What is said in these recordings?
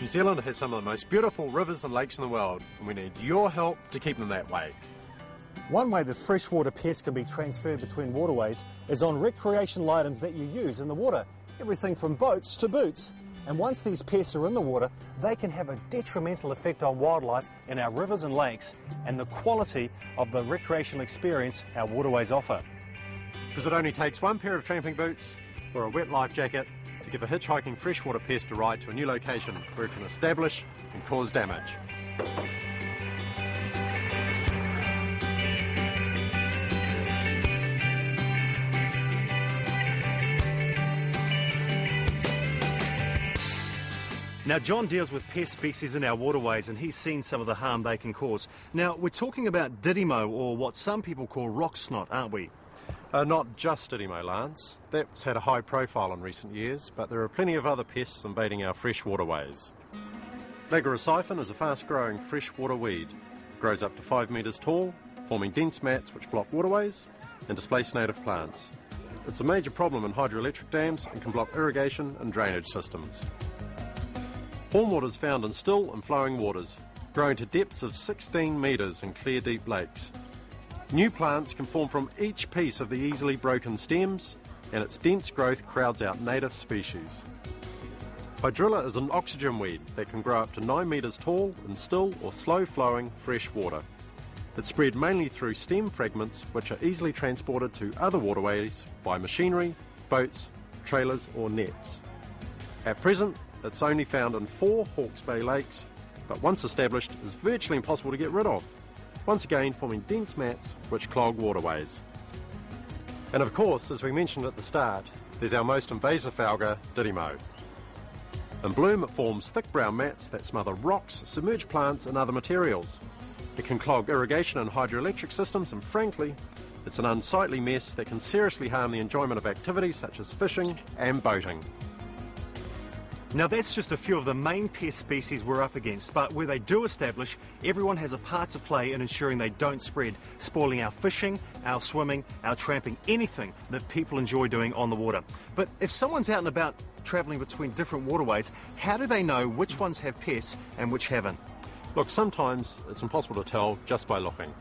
New Zealand has some of the most beautiful rivers and lakes in the world, and we need your help to keep them that way. One way that freshwater pests can be transferred between waterways is on recreational items that you use in the water, everything from boats to boots. And once these pests are in the water, they can have a detrimental effect on wildlife in our rivers and lakes and the quality of the recreational experience our waterways offer. Because it only takes one pair of tramping boots or a wet life jacket to give a hitchhiking freshwater pest a ride to a new location where it can establish and cause damage. Now, John deals with pest species in our waterways and he's seen some of the harm they can cause. Now, we're talking about Didymo, or what some people call rock snot, aren't we? Not just Didymo, Lance. That's had a high profile in recent years, but there are plenty of other pests invading our fresh waterways. Lagerosyphon is a fast-growing freshwater weed. It grows up to 5 metres tall, forming dense mats which block waterways and displace native plants. It's a major problem in hydroelectric dams and can block irrigation and drainage systems. Hornwater is found in still and flowing waters, growing to depths of 16 metres in clear deep lakes. New plants can form from each piece of the easily broken stems, and its dense growth crowds out native species. Hydrilla is an oxygen weed that can grow up to 9 metres tall in still or slow-flowing fresh water. It's spread mainly through stem fragments which are easily transported to other waterways by machinery, boats, trailers or nets. At present, it's only found in 4 Hawke's Bay lakes, but once established is virtually impossible to get rid of, once again forming dense mats which clog waterways. And of course, as we mentioned at the start, there's our most invasive alga, Didymo. In bloom it forms thick brown mats that smother rocks, submerged plants and other materials. It can clog irrigation and hydroelectric systems, and frankly, it's an unsightly mess that can seriously harm the enjoyment of activities such as fishing and boating. Now, that's just a few of the main pest species we're up against, but where they do establish, everyone has a part to play in ensuring they don't spread, spoiling our fishing, our swimming, our tramping, anything that people enjoy doing on the water. But if someone's out and about travelling between different waterways, how do they know which ones have pests and which haven't? Look, sometimes it's impossible to tell just by looking.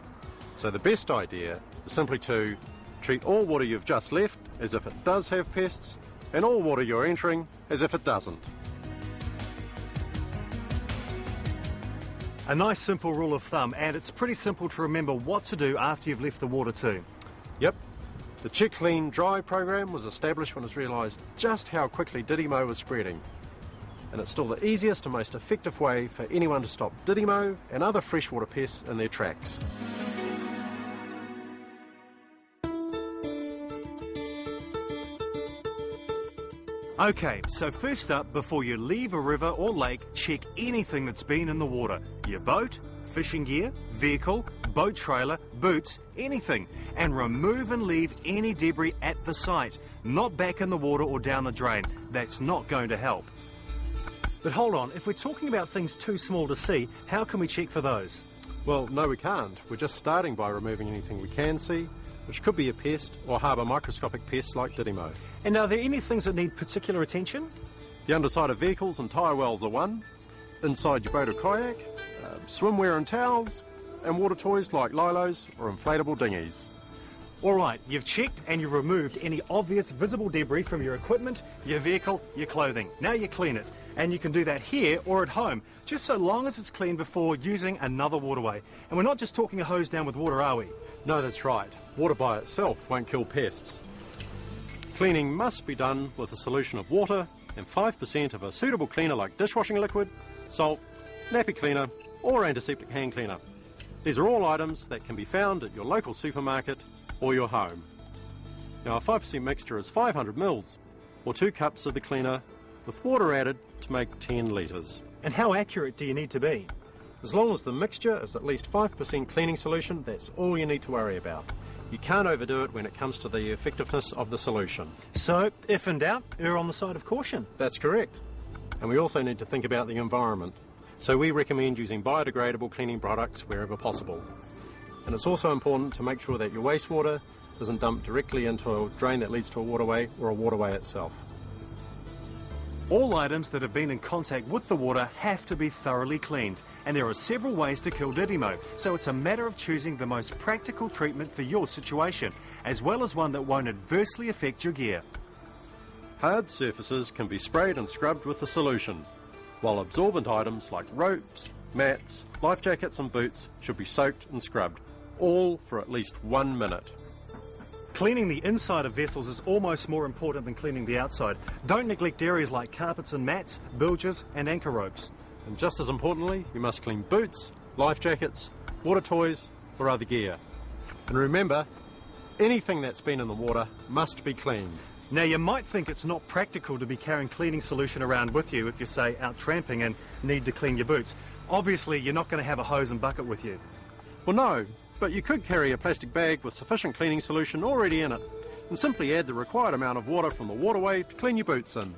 So the best idea is simply to treat all water you've just left as if it does have pests, and all water you're entering as if it doesn't. A nice simple rule of thumb, and it's pretty simple to remember what to do after you've left the water too. Yep. The Check Clean Dry program was established when it was realised just how quickly Didymo was spreading. And it's still the easiest and most effective way for anyone to stop Didymo and other freshwater pests in their tracks. Okay, so first up, before you leave a river or lake, check anything that's been in the water. Your boat, fishing gear, vehicle, boat trailer, boots, anything. And remove and leave any debris at the site, not back in the water or down the drain. That's not going to help. But hold on, if we're talking about things too small to see, how can we check for those? Well, no, we can't. We're just starting by removing anything we can see, which could be a pest or harbour microscopic pests like Didymo. And are there any things that need particular attention? The underside of vehicles and tyre wells are one, inside your boat or kayak, swimwear and towels, and water toys like lilos or inflatable dinghies. All right, you've checked and you've removed any obvious visible debris from your equipment, your vehicle, your clothing. Now you clean it. And you can do that here or at home, just so long as it's clean before using another waterway. And we're not just talking a hose down with water, are we? No, that's right. Water by itself won't kill pests. Cleaning must be done with a solution of water and 5% of a suitable cleaner like dishwashing liquid, salt, nappy cleaner or antiseptic hand cleaner. These are all items that can be found at your local supermarket or your home. Now a 5% mixture is 500 mils or 2 cups of the cleaner with water added to make 10 litres. And how accurate do you need to be? As long as the mixture is at least 5% cleaning solution, that's all you need to worry about. You can't overdo it when it comes to the effectiveness of the solution. So, if in doubt, err on the side of caution. That's correct. And we also need to think about the environment. So we recommend using biodegradable cleaning products wherever possible. And it's also important to make sure that your wastewater isn't dumped directly into a drain that leads to a waterway or a waterway itself. All items that have been in contact with the water have to be thoroughly cleaned, and there are several ways to kill Didymo, so it's a matter of choosing the most practical treatment for your situation, as well as one that won't adversely affect your gear. Hard surfaces can be sprayed and scrubbed with the solution, while absorbent items like ropes, mats, life jackets and boots should be soaked and scrubbed, all for at least 1 minute. Cleaning the inside of vessels is almost more important than cleaning the outside. Don't neglect areas like carpets and mats, bilges and anchor ropes. And just as importantly, you must clean boots, life jackets, water toys or other gear. And remember, anything that's been in the water must be cleaned. Now, you might think it's not practical to be carrying cleaning solution around with you if you say out tramping and need to clean your boots. Obviously, you're not going to have a hose and bucket with you. Well, no, but you could carry a plastic bag with sufficient cleaning solution already in it and simply add the required amount of water from the waterway to clean your boots in.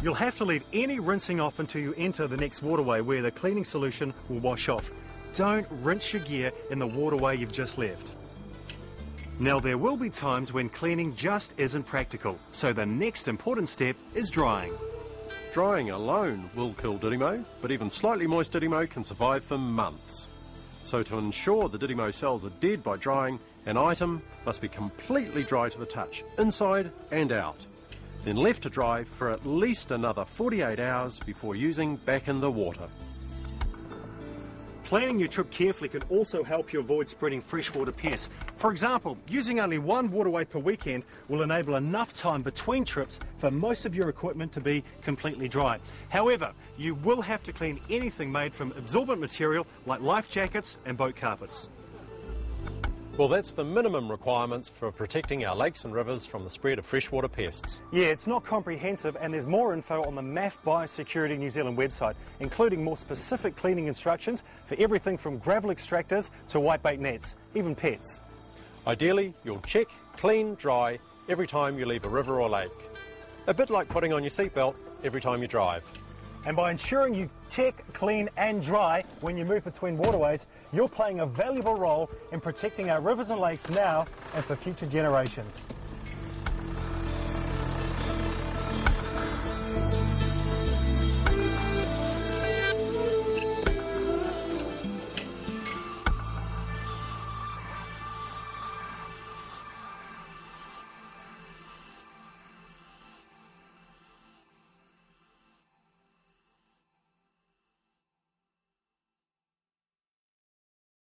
You'll have to leave any rinsing off until you enter the next waterway where the cleaning solution will wash off. Don't rinse your gear in the waterway you've just left. Now, there will be times when cleaning just isn't practical, so the next important step is drying. Drying alone will kill Didymo, but even slightly moist Didymo can survive for months. So to ensure the Didymo cells are dead by drying, an item must be completely dry to the touch, inside and out, then left to dry for at least another 48 hours before using back in the water. Planning your trip carefully can also help you avoid spreading freshwater pests. For example, using only one waterway per weekend will enable enough time between trips for most of your equipment to be completely dry. However, you will have to clean anything made from absorbent material like life jackets and boat carpets. Well, that's the minimum requirements for protecting our lakes and rivers from the spread of freshwater pests. Yeah, it's not comprehensive, and there's more info on the MAF Biosecurity New Zealand website, including more specific cleaning instructions for everything from gravel extractors to whitebait nets, even pets. Ideally, you'll check, clean, dry every time you leave a river or lake. A bit like putting on your seatbelt every time you drive. And by ensuring you check, clean and dry when you move between waterways, you're playing a valuable role in protecting our rivers and lakes now and for future generations.